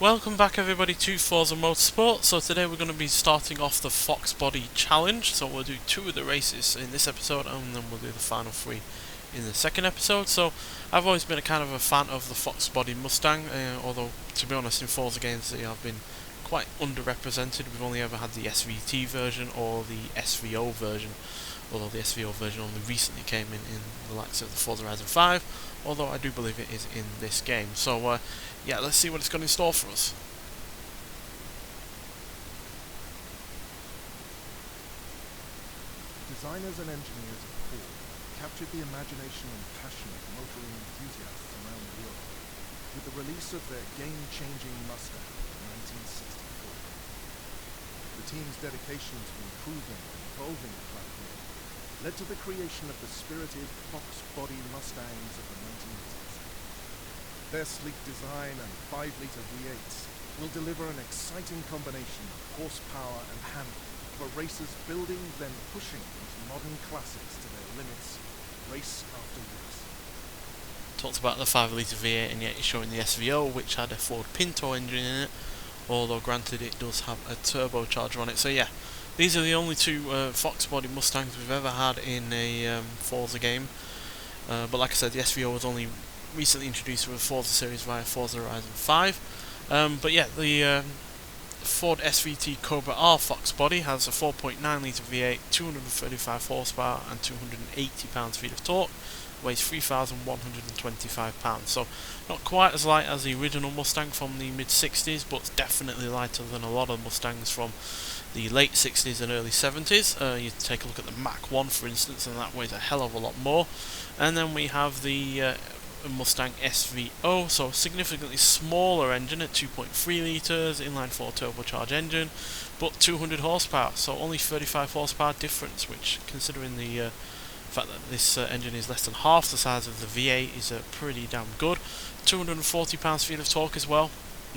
Welcome back everybody to Forza Motorsport. So today we're going to be starting off the Fox Body Challenge. So we'll do 2 of the races in this episode and then we'll do the final 3 in the second episode. So I've always been a kind of a fan of the Fox Body Mustang, although to be honest in Forza games they have been quite underrepresented. We've only ever had the SVT version or the SVO version, although the SVO version only recently came in the likes of the Forza Horizon 5, although I do believe it is in this game. So yeah, let's see what it's got in store for us. Designers and engineers of Ford captured the imagination and passion of motoring enthusiasts around the world with the release of their game-changing Mustang in 1964. The team's dedication to improving and evolving the platform led to the creation of the spirited Fox Body Mustangs of the 1980s. Their sleek design and 5-litre V8s will deliver an exciting combination of horsepower and handling for racers building, then pushing these modern classics to their limits, race after race. Talked about the 5-litre V8 and yet you're showing the SVO, which had a Ford Pinto engine in it, although granted it does have a turbocharger on it. So yeah, these are the only 2 Fox Body Mustangs we've ever had in a Forza game. But like I said, the SVO was only recently introduced with the Forza series via Forza Horizon 5. But yeah, the Ford SVT Cobra R Fox Body has a 4.9 litre V8, 235 horsepower and 280 pounds-feet of torque, weighs 3,125 pounds. So not quite as light as the original Mustang from the mid-60s, but definitely lighter than a lot of Mustangs from the late 60s and early 70s. You take a look at the Mach 1 for instance, and that weighs a hell of a lot more. And then we have the Mustang SVO, so a significantly smaller engine at 2.3 litres, inline-4 turbocharged engine, but 200 horsepower, so only 35 horsepower difference, which, considering the fact that this engine is less than half the size of the V8, is pretty damn good. 240 pounds-feet of torque as well,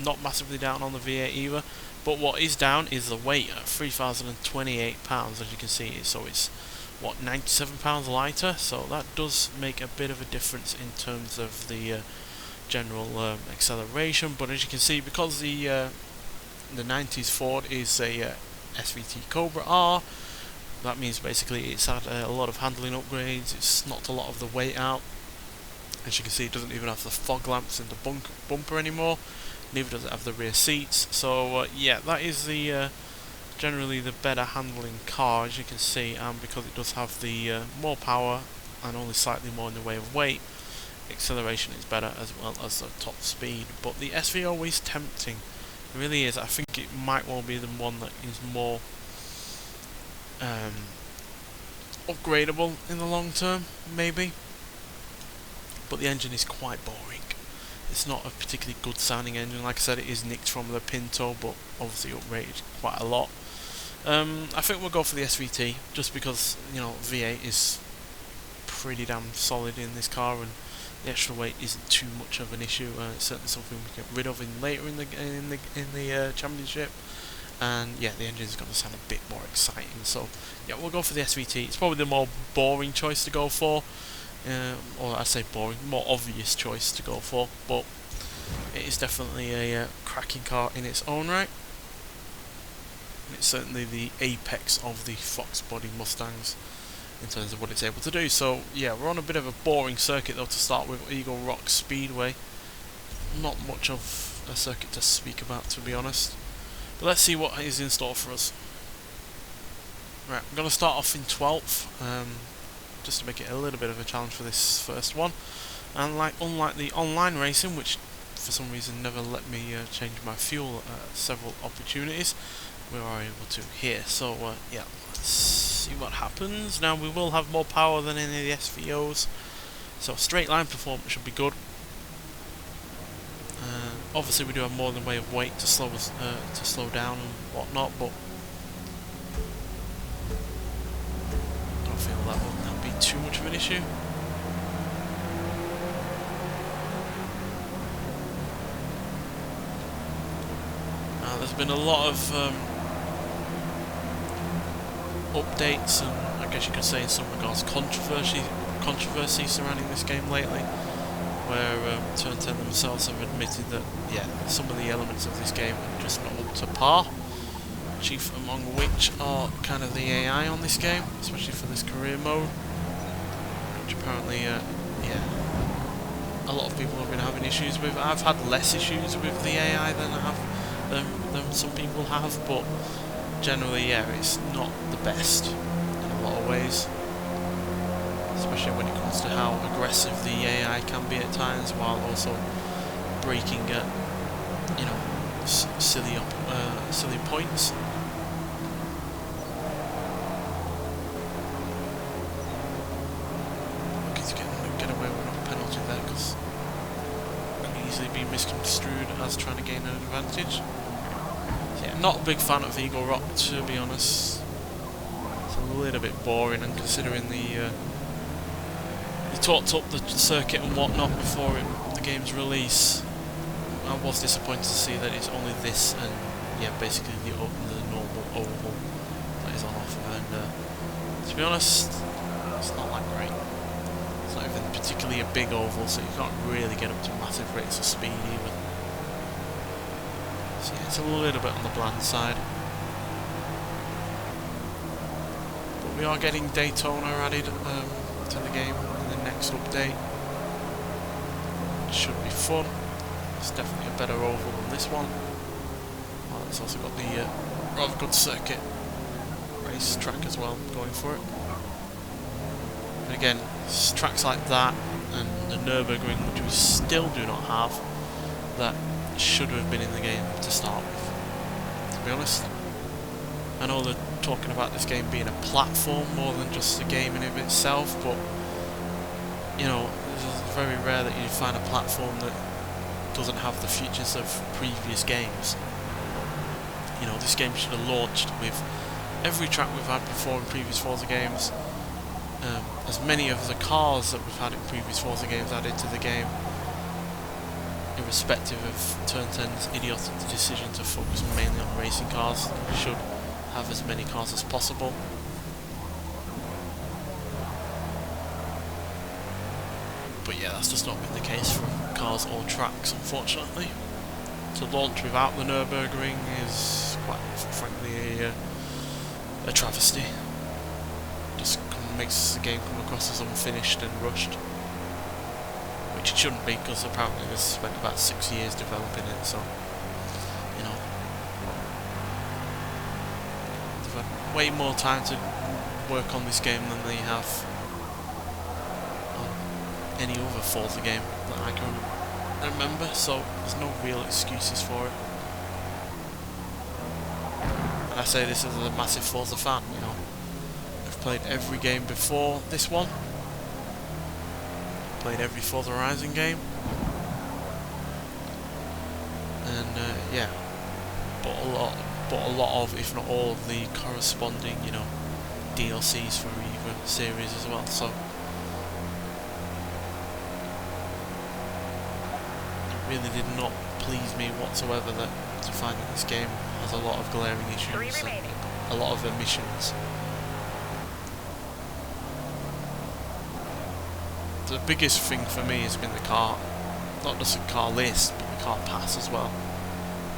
not massively down on the V8 either, but what is down is the weight at 3,028 pounds, as you can see, so it's 97 pounds lighter, so that does make a bit of a difference in terms of the general acceleration. But as you can see, because the 90s Ford is a SVT Cobra R, that means basically it's had a lot of handling upgrades, it's knocked a lot of the weight out. As you can see, it doesn't even have the fog lamps in the bumper anymore, neither does it have the rear seats. So yeah, that is the generally the better handling car, as you can see, and because it does have the more power and only slightly more in the way of weight, acceleration is better as well as the top speed. But the SVO is tempting, it really is. I think it might well be the one that is more upgradable in the long term, maybe, but the engine is quite boring. It's not a particularly good sounding engine. Like I said, it is nicked from the Pinto, but obviously uprated quite a lot. I think we'll go for the SVT, just because, you know, V8 is pretty damn solid in this car, and the extra weight isn't too much of an issue. It's certainly something we can get rid of later in the championship. And yeah, the engine's going to sound a bit more exciting. So yeah, we'll go for the SVT. It's probably the more boring choice to go for, or I say boring, more obvious choice to go for, but it is definitely a cracking car in its own right. It's certainly the apex of the Fox Body Mustangs in terms of what it's able to do. So yeah, we're on a bit of a boring circuit though to start with, Eagle Rock Speedway. Not much of a circuit to speak about, to be honest. But let's see what is in store for us. Right, I'm going to start off in 12th, just to make it a little bit of a challenge for this first one. And unlike the online racing, which for some reason never let me change my fuel at several opportunities, we are able to here. So yeah, let's see what happens. Now we will have more power than any of the SVOs, so straight line performance should be good. Obviously we do have more than way of weight to slow us to slow down and whatnot, but I don't feel that will be too much of an issue. There's been a lot of updates and, I guess you could say in some regards, controversy surrounding this game lately. where Turn 10 themselves have admitted that, yeah, some of the elements of this game are just not up to par. Chief among which are kind of the AI on this game, especially for this career mode, which apparently, yeah, a lot of people have been having issues with. I've had less issues with the AI than than some people have, but generally, yeah, it's not the best in a lot of ways. Especially when it comes to how aggressive the AI can be at times, while also breaking at, you know, silly points. Lucky to get away with a penalty there, because it can easily be misconstrued as trying to gain an advantage. So yeah, not a big fan of Eagle Rock, to be honest. It's a little bit boring, and considering they talked up the circuit and whatnot before the game's release, I was disappointed to see that it's only this and, yeah, basically the normal oval that is on offer, and to be honest, it's not that great. It's not even particularly a big oval, so you can't really get up to massive rates of speed even. So yeah, it's a little bit on the bland side. But we are getting Daytona added to the game in the next update. It should be fun. It's definitely a better oval than this one. Well, it's also got the rather good circuit race track as well going for it. And again, tracks like that and the Nürburgring, which we still do not have, that should have been in the game to start with, to be honest. I know they're talking about this game being a platform more than just a game in of itself, but, you know, it's very rare that you find a platform that doesn't have the features of previous games. You know, this game should have launched with every track we've had before in previous Forza games, as many of the cars that we've had in previous Forza games added to the game, irrespective of Turn 10's idiotic decision to focus mainly on racing cars. We should have as many cars as possible. But yeah, that's just not been the case for cars or tracks, unfortunately. To launch without the Nürburgring is, quite frankly, a travesty. Just makes the game come across as unfinished and rushed, which it shouldn't be, because apparently they've spent about 6 years developing it, so, you know, they've had way more time to work on this game than they have on any other Forza game that I can remember, so there's no real excuses for it. And I say this as a massive Forza fan, you know. I've played every game before this one. Played every Forza Horizon game. And yeah, bought a lot of, if not all of the corresponding, you know, DLCs for either series as well, so really did not please me whatsoever that to find that this game has a lot of glaring issues and a lot of omissions. The biggest thing for me has been the car, not just the car list, but the car pass as well,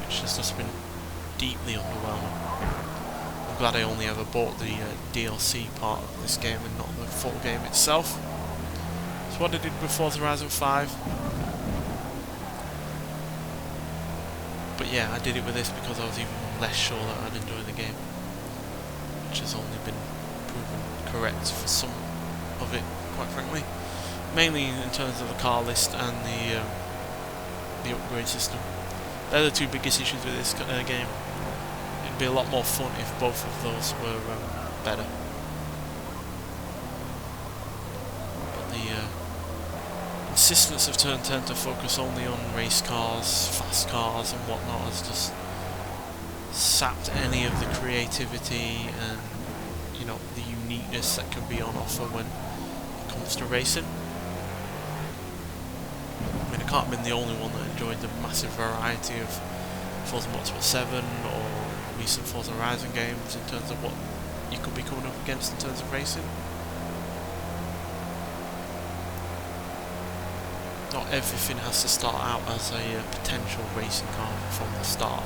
which has just been deeply underwhelming. I'm glad I only ever bought the DLC part of this game and not the full game itself. So what I did with Forza Horizon 5. But yeah, I did it with this because I was even less sure that I'd enjoy the game, which has only been proven correct for some of it, quite frankly. Mainly in terms of the car list and the upgrade system. They're the two biggest issues with this game. It'd be a lot more fun if both of those were better. But the insistence of Turn 10 to focus only on race cars, fast cars and whatnot has just sapped any of the creativity and, you know, the uniqueness that can be on offer when it comes to racing. I mean, I can't have been the only one that enjoyed the massive variety of Forza Motorsport 7 or recent Forza Horizon games in terms of what you could be coming up against in terms of racing. not everything has to start out as a potential racing car from the start.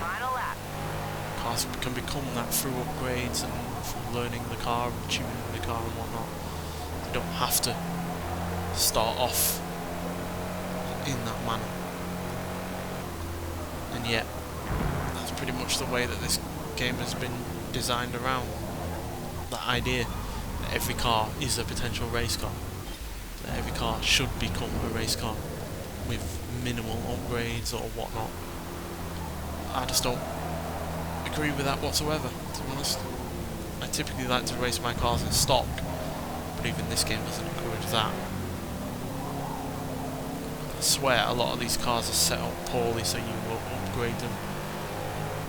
Final lap. Cars can become that through upgrades and from learning the car and tuning the car and whatnot. They don't have to start off in that manner. And yet, that's pretty much the way that this game has been designed around. That idea that every car is a potential race car. That every car should become a race car with minimal upgrades or whatnot. I just don't agree with that whatsoever, to be honest. I typically like to race my cars in stock, but even this game doesn't encourage that. I swear a lot of these cars are set up poorly so you will upgrade them,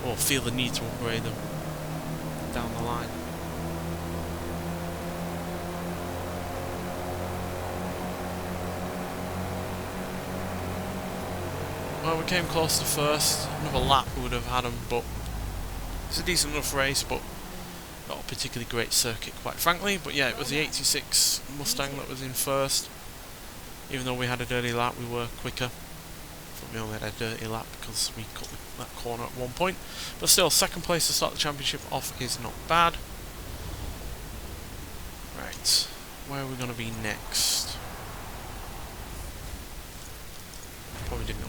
or feel the need to upgrade them down the line. Well, we came close to first. Another lap we would have had them, but it's a decent enough race, but not a particularly great circuit, quite frankly. But yeah, it was the 86 Mustang that was in first. Even though we had a dirty lap, we were quicker. But we only had a dirty lap because we cut that corner at one point. But still, second place to start the championship off is not bad. Right, where are we going to be next? Probably didn't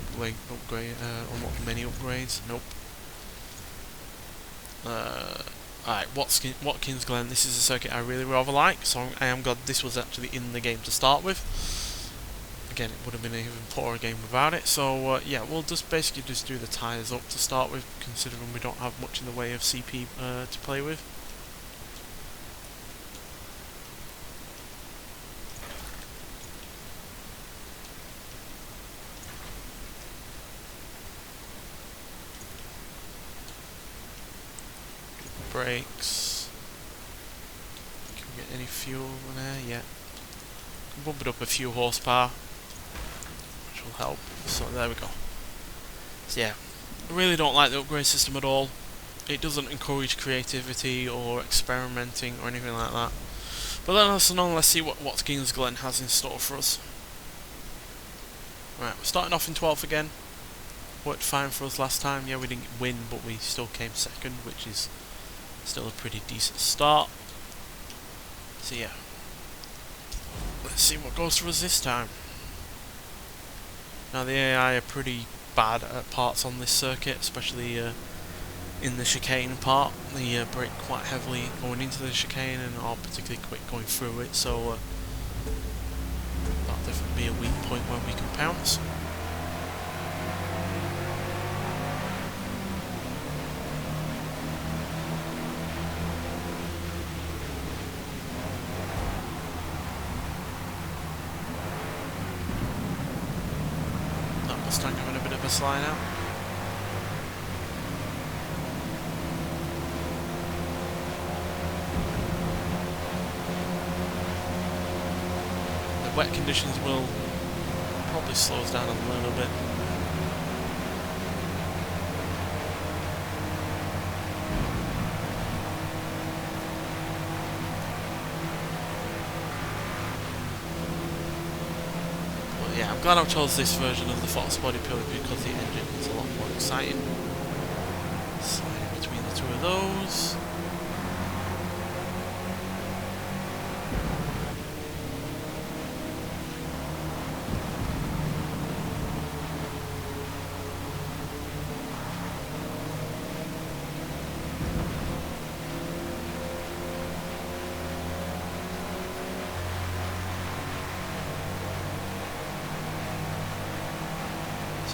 unlock many upgrades. Nope. Alright, Watkins Glen. This is a circuit I really rather like, so I am glad this was actually in the game to start with. Again, it would have been an even poorer game without it. So yeah, we'll just basically just do the tyres up to start with, considering we don't have much in the way of CP to play with. Brakes. Can we get any fuel in there? Yeah. Can bump it up a few horsepower, which will help. So there we go. So yeah, I really don't like the upgrade system at all. It doesn't encourage creativity or experimenting or anything like that. But let's see what Watkins Glen has in store for us. Right, we're starting off in 12th again. Worked fine for us last time. Yeah, we didn't win, but we still came second, which is still a pretty decent start. So yeah, let's see what goes for us this time. Now the AI are pretty bad at parts on this circuit, especially in the chicane part. They brake quite heavily going into the chicane and are particularly quick going through it, so that'll definitely be a weak point where we can pounce. Mustang having a bit of a slide out. The wet conditions will probably slow us down a little bit. Yeah, I'm glad I chose this version of the Fox body purely because the engine is a lot more exciting. Sliding between the two of those.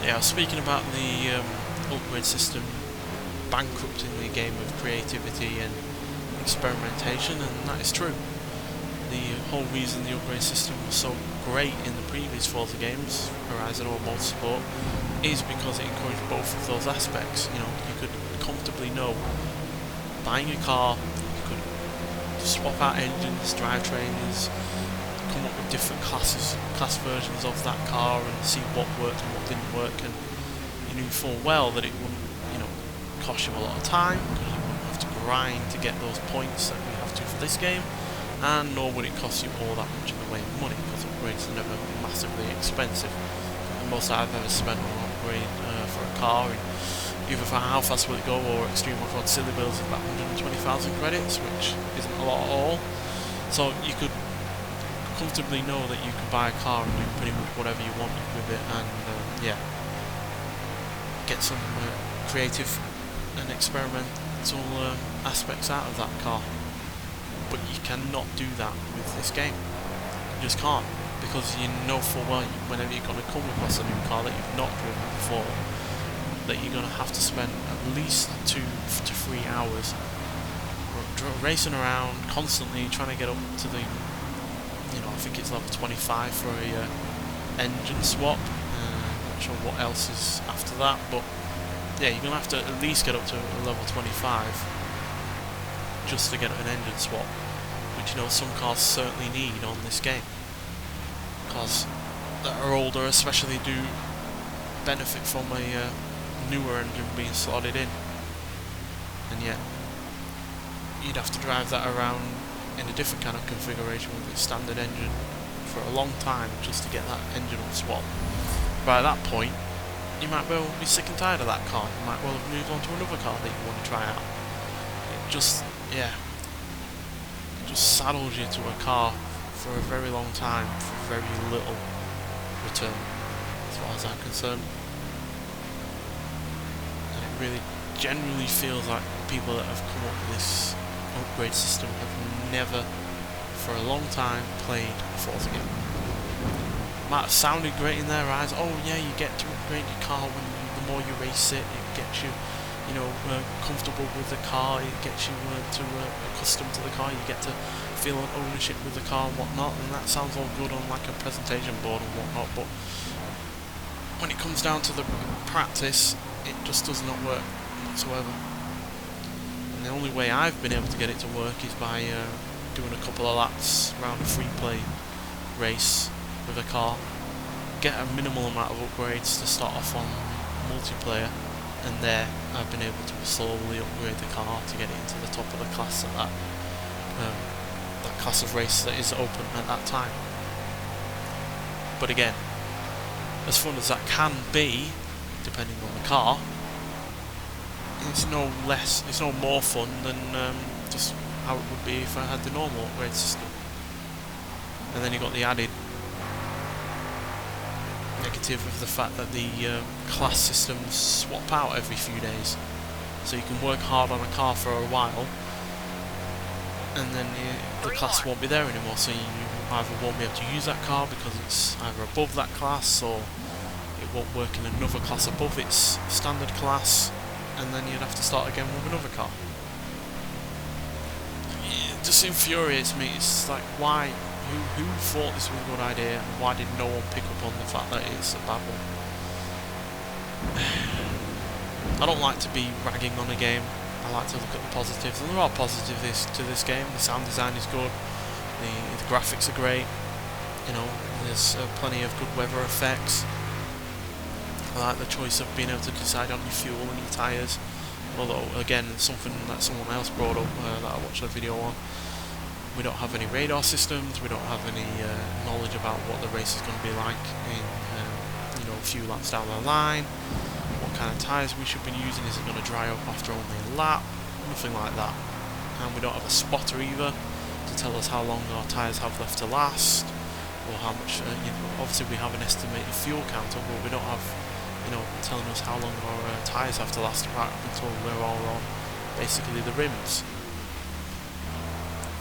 Yeah, I was speaking about the upgrade system bankrupting the game of creativity and experimentation, and that is true. The whole reason the upgrade system was so great in the previous Forza games, Horizon or Motorsport, is because it encouraged both of those aspects. You know, you could comfortably know, buying a car, you could swap out engines, drivetrains, come up with different class versions of that car and see what worked and what didn't work, and you knew full well that it wouldn't, you know, cost you a lot of time because you wouldn't have to grind to get those points that we have to for this game. and nor would it cost you all that much in the way of money, because upgrades are never massively expensive. The most I've ever spent on an upgrade for a car, either for how fast will it go or Extreme Off-Road Silly Builds, is about 120,000 credits, which isn't a lot at all. So you could comfortably know that you can buy a car and do pretty much whatever you want with it, and yeah, get some creative and experimental aspects out of that car. But you cannot do that with this game. You just can't, because you know full well whenever you're going to come across a new car that you've not driven before, that you're going to have to spend at least 2 to 3 hours racing around constantly trying to get up to the, I think it's level 25 for a engine swap. Not sure what else is after that, but yeah, you're going to have to at least get up to level 25 just to get an engine swap, which some cars certainly need on this game. Cars that are older especially do benefit from a newer engine being slotted in, and yet you'd have to drive that around in a different kind of configuration with a standard engine for a long time just to get that engine swap. By that point, you might well be sick and tired of that car. You might well have moved on to another car that you want to try out. It just saddles you to a car for a very long time for very little return, as far as I'm concerned. And it really generally feels like people that have come up with this upgrade system have never, for a long time, played a Forza game. Might have sounded great in their eyes. Oh yeah, you get to upgrade your car the more you race it. It gets you, comfortable with the car. It gets you accustomed to the car. You get to feel an ownership with the car and whatnot. And that sounds all good on like a presentation board and whatnot. But when it comes down to the practice, it just does not work whatsoever. And the only way I've been able to get it to work is by doing a couple of laps around a free play race with a car, get a minimal amount of upgrades to start off on multiplayer, and there I've been able to slowly upgrade the car to get it into the top of the class at that class of race that is open at that time. But again, as fun as that can be, depending on the car, it's no more fun than just how it would be if I had the normal upgrade system. And then you got the added negative of the fact that the class systems swap out every few days, so you can work hard on a car for a while, and then the class won't be there anymore, so you either won't be able to use that car because it's either above that class, or it won't work in another class above its standard class, and then you'd have to start again with another car. It just infuriates me. It's like, why? Who thought this was a good idea, and why did no one pick up on the fact that it's a bad one? I don't like to be ragging on a game. I like to look at the positives, and there are positives to this game. The sound design is good, the graphics are great, there's plenty of good weather effects. I like the choice of being able to decide on your fuel and your tyres, although again, something that someone else brought up that I watched a video on. We don't have any radar systems, we don't have any knowledge about what the race is going to be like in a few laps down the line, what kind of tyres we should be using, is it going to dry up after only a lap, nothing like that. And we don't have a spotter either to tell us how long our tyres have left to last, or how much, obviously we have an estimated fuel counter, but we don't have, telling us how long our tyres have to last right up until we're all on basically the rims.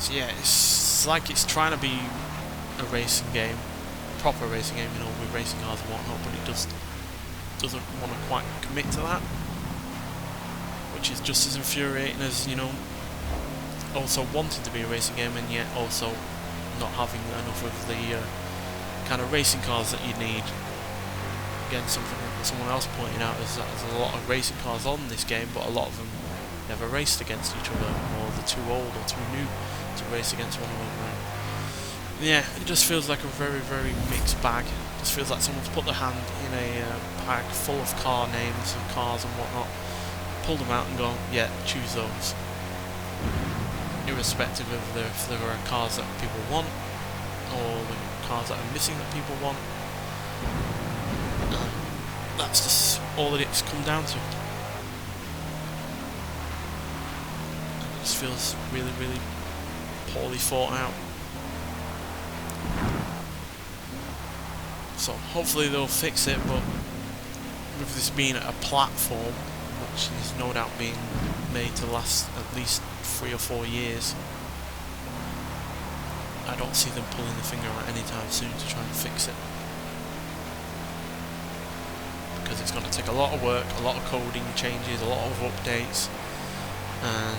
So yeah, it's like it's trying to be a racing game, proper racing game, with racing cars and whatnot, but it just doesn't want to quite commit to that, which is just as infuriating as, also wanting to be a racing game and yet also not having enough of the kind of racing cars that you need. Again, something that someone else pointed out is that there's a lot of racing cars on this game, but a lot of them never raced against each other, or they're too old or too new to race against one another. And yeah, it just feels like a very, very mixed bag. It just feels like someone's put their hand in a bag full of car names and cars and whatnot, pulled them out and gone, yeah, choose those. irrespective of if there are cars that people want or the cars that are missing that people want. That's just all that it's come down to. And it just feels really, really poorly thought out. So hopefully they'll fix it, but with this being a platform, which is no doubt being made to last at least 3 or 4 years, I don't see them pulling the finger out anytime soon to try and fix it. Because it's going to take a lot of work, a lot of coding changes, a lot of updates, and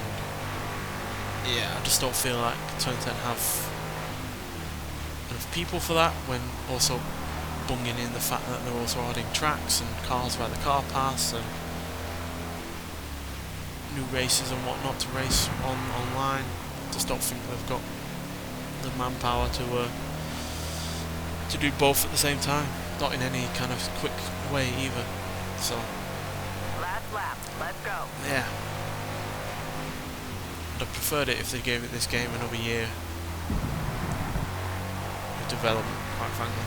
yeah, I just don't feel like Turn 10 have enough people for that, when also bunging in the fact that they're also adding tracks and cars via the car pass and new races and whatnot to race online. Just don't think they've got the manpower to do both at the same time. Not in any kind of quick way either. So last lap, let's go. Yeah, I'd have preferred it if they gave it this game another year of development, quite frankly.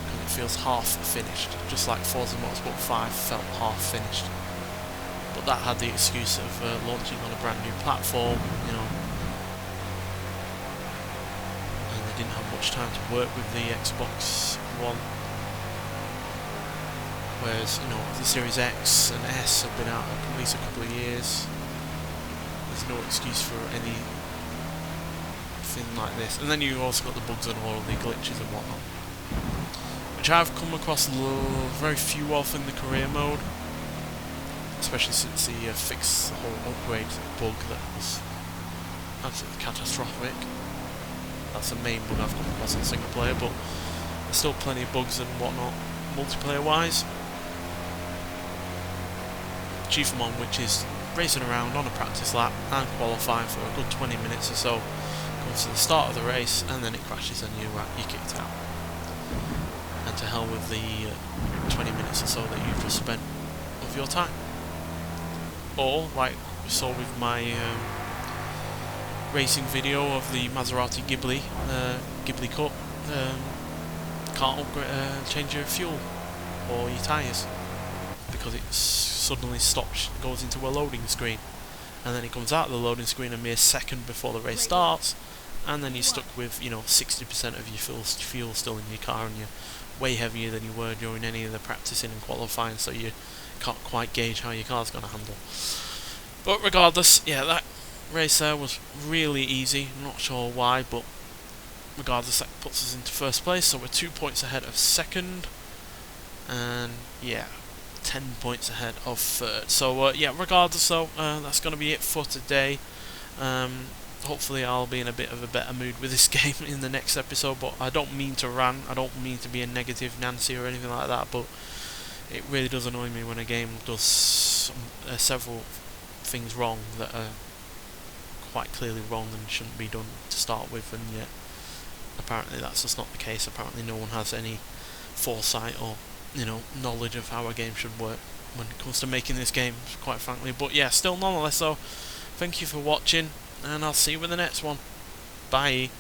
Because it feels half finished, just like Forza Motorsport 5 felt half finished. But that had the excuse of launching on a brand new platform, you know, and they didn't have much time to work with the Xbox One. Whereas, you know, the Series X and S have been out at least a couple of years. There's no excuse for anything like this. And then you've also got the bugs and all of the glitches and whatnot, which I've come across very few of in the career mode. Especially since the fix the whole upgrade bug that was absolutely catastrophic. That's the main bug I've come across in single player, but there's still plenty of bugs and whatnot multiplayer wise. Chiefamon, which is racing around on a practice lap and qualifying for a good 20 minutes or so, comes to the start of the race and then it crashes and you're kicked out. And to hell with the 20 minutes or so that you've just spent of your time. Or, like we saw with my racing video of the Maserati Ghibli Cup, can't upgrade, change your fuel or your tyres because it suddenly stops, goes into a loading screen, and then it comes out of the loading screen a mere second before the race starts, and then you're stuck with, you know, 60% of your fuel still in your car, and you're way heavier than you were during any of the practicing and qualifying, so you can't quite gauge how your car's going to handle. But regardless, yeah, that race there was really easy. I'm not sure why, but regardless, that puts us into first place, so we're 2 points ahead of second, and yeah, 10 points ahead of third. So yeah, regardless though, that's going to be it for today. Hopefully I'll be in a bit of a better mood with this game in the next episode, but I don't mean to rant, I don't mean to be a negative Nancy or anything like that, but it really does annoy me when a game does several things wrong that are quite clearly wrong and shouldn't be done to start with, and yet apparently that's just not the case. Apparently no one has any foresight or, you know, knowledge of how a game should work when it comes to making this game, quite frankly. But yeah, still nonetheless, so thank you for watching, and I'll see you with the next one. Bye.